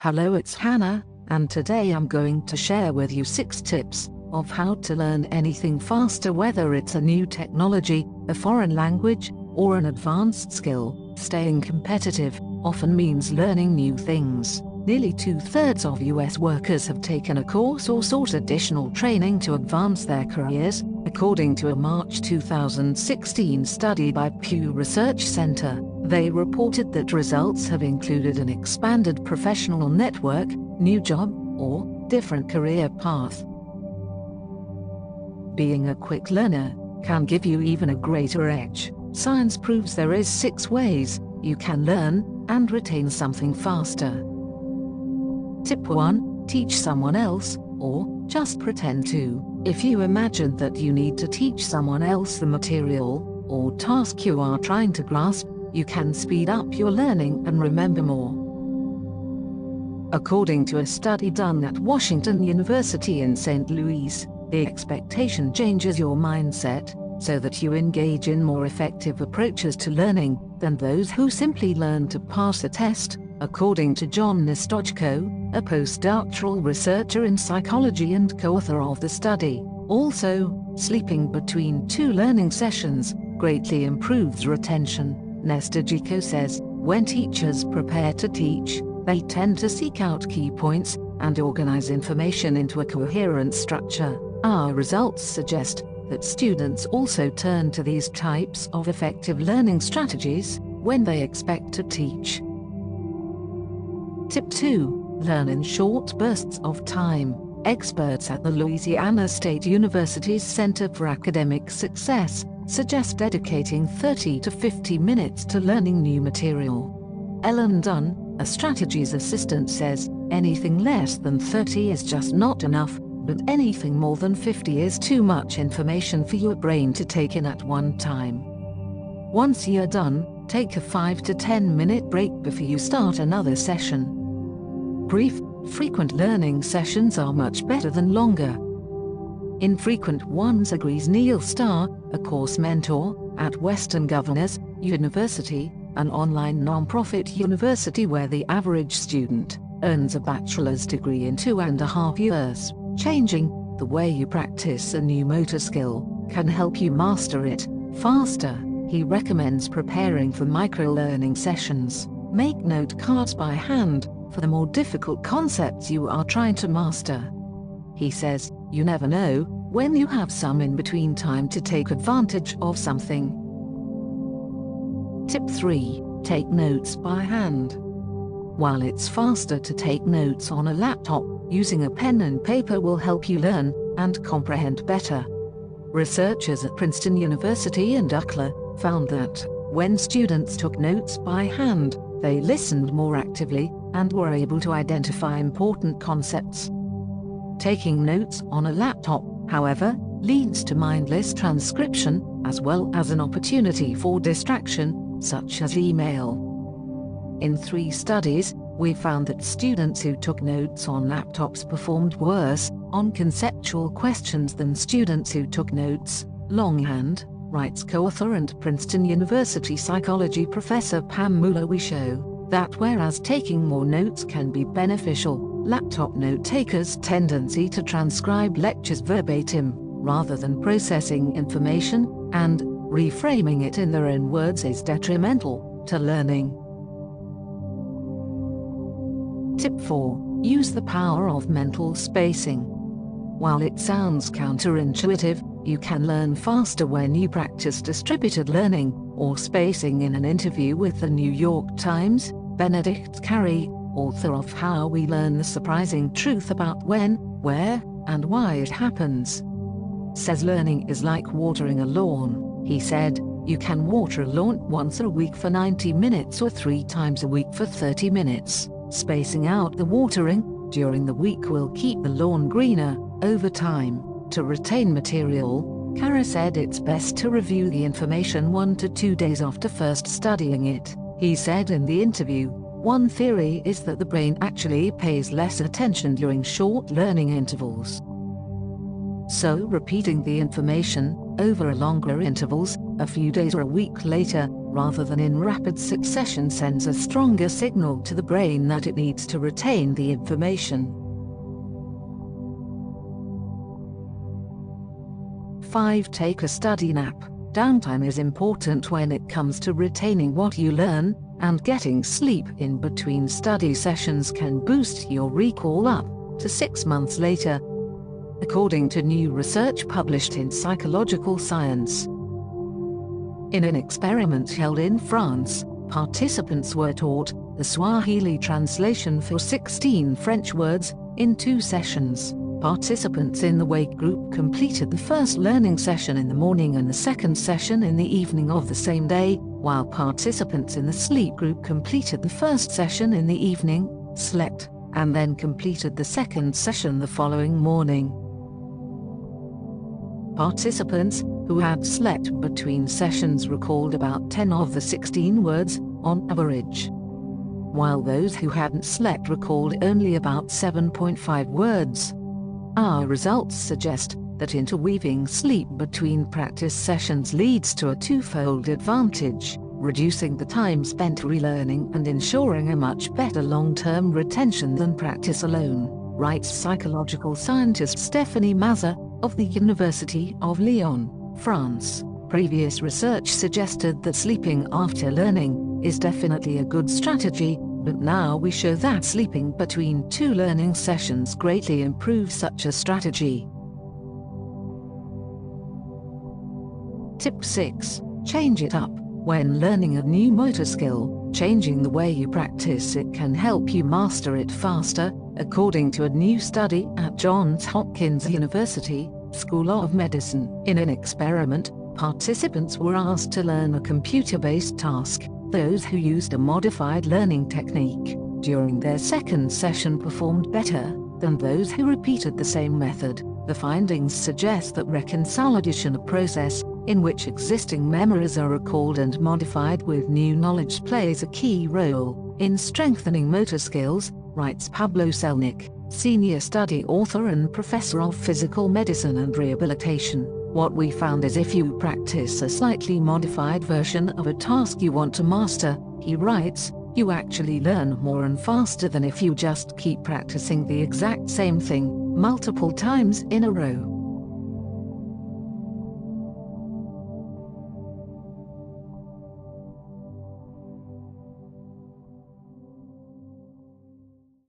Hello, it's Hannah, and today I'm going to share with you 6 tips of how to learn anything faster, whether it's a new technology, a foreign language, or an advanced skill. Staying competitive often means learning new things. Nearly 2/3 of US workers have taken a course or sought additional training to advance their careers, according to a March 2016 study by Pew Research Center. They reported that results have included an expanded professional network, new job, or different career path. Being a quick learner can give you even a greater edge. Science proves there is 6 ways you can learn and retain something faster. Tip 1. Teach someone else, or just pretend to. If you imagine that you need to teach someone else the material or task you are trying to grasp, you can speed up your learning and remember more. According to a study done at Washington University in St. Louis, the expectation changes your mindset, so that you engage in more effective approaches to learning than those who simply learn to pass a test, according to John Nistojko, a postdoctoral researcher in psychology and co-author of the study. Also, sleeping between 2 learning sessions greatly improves retention. Nistojko says, when teachers prepare to teach, they tend to seek out key points and organize information into a coherent structure. Our results suggest that students also turn to these types of effective learning strategies when they expect to teach. Tip 2. Learn in short bursts of time. Experts at the Louisiana State University's Center for Academic Success suggest dedicating 30 to 50 minutes to learning new material. Ellen Dunn, a strategies assistant, says, anything less than 30 is just not enough, but anything more than 50 is too much information for your brain to take in at one time. Once you're done, take a 5 to 10 minute break before you start another session. Brief, frequent learning sessions are much better than longer. Infrequent ones, agrees Neil Starr, a course mentor at Western Governors University, an online nonprofit university where the average student earns a bachelor's degree in 2.5 years. Changing the way you practice a new motor skill can help you master it faster. He recommends preparing for micro-learning sessions. Make note cards by hand for the more difficult concepts you are trying to master. He says, you never know when you have some in-between time to take advantage of something. Tip 3. Take notes by hand. While it's faster to take notes on a laptop, using a pen and paper will help you learn and comprehend better. Researchers at Princeton University and UCLA found that when students took notes by hand, they listened more actively and were able to identify important concepts. Taking notes on a laptop, however, leads to mindless transcription, as well as an opportunity for distraction, such as email. In 3 studies, we found that students who took notes on laptops performed worse on conceptual questions than students who took notes longhand, writes co-author and Princeton University psychology professor Pam Muller. We show that whereas taking more notes can be beneficial, laptop note-takers' tendency to transcribe lectures verbatim, rather than processing information and reframing it in their own words, is detrimental to learning. Tip 4. Use the power of mental spacing. While it sounds counterintuitive, you can learn faster when you practice distributed learning or spacing. In an interview with the New York Times, Benedict Carey, author of How We Learn the Surprising Truth About When, Where, and Why It Happens, says learning is like watering a lawn. He said, you can water a lawn once a week for 90 minutes or 3 times a week for 30 minutes. Spacing out the watering during the week will keep the lawn greener over time. To retain material, Carey said it's best to review the information 1 to 2 days after first studying it. He said in the interview, one theory is that the brain actually pays less attention during short learning intervals. So repeating the information over longer intervals, a few days or a week later, rather than in rapid succession, sends a stronger signal to the brain that it needs to retain the information. 5. Take a study nap. Downtime is important when it comes to retaining what you learn, and getting sleep in between study sessions can boost your recall up to 6 months later, according to new research published in Psychological Science. In an experiment held in France, participants were taught the Swahili translation for 16 French words in 2 sessions. Participants in the wake group completed the first learning session in the morning and the second session in the evening of the same day, while participants in the sleep group completed the first session in the evening, slept, and then completed the second session the following morning. Participants who had slept between sessions recalled about 10 of the 16 words, on average, while those who hadn't slept recalled only about 7.5 words. Our results suggest that interweaving sleep between practice sessions leads to a twofold advantage: reducing the time spent relearning and ensuring a much better long-term retention than practice alone, writes psychological scientist Stephanie Mazur of the University of Lyon, France. Previous research suggested that sleeping after learning is definitely a good strategy, but now we show that sleeping between 2 learning sessions greatly improves such a strategy. Tip 6. Change it up. When learning a new motor skill, changing the way you practice it can help you master it faster, according to a new study at Johns Hopkins University School of Medicine. In an experiment, participants were asked to learn a computer-based task. Those who used a modified learning technique during their second session performed better than those who repeated the same method. The findings suggest that reconciliation, a process in which existing memories are recalled and modified with new knowledge, plays a key role in strengthening motor skills, writes Pablo Selnick, senior study author and professor of physical medicine and rehabilitation. What we found is if you practice a slightly modified version of a task you want to master, he writes, you actually learn more and faster than if you just keep practicing the exact same thing multiple times in a row.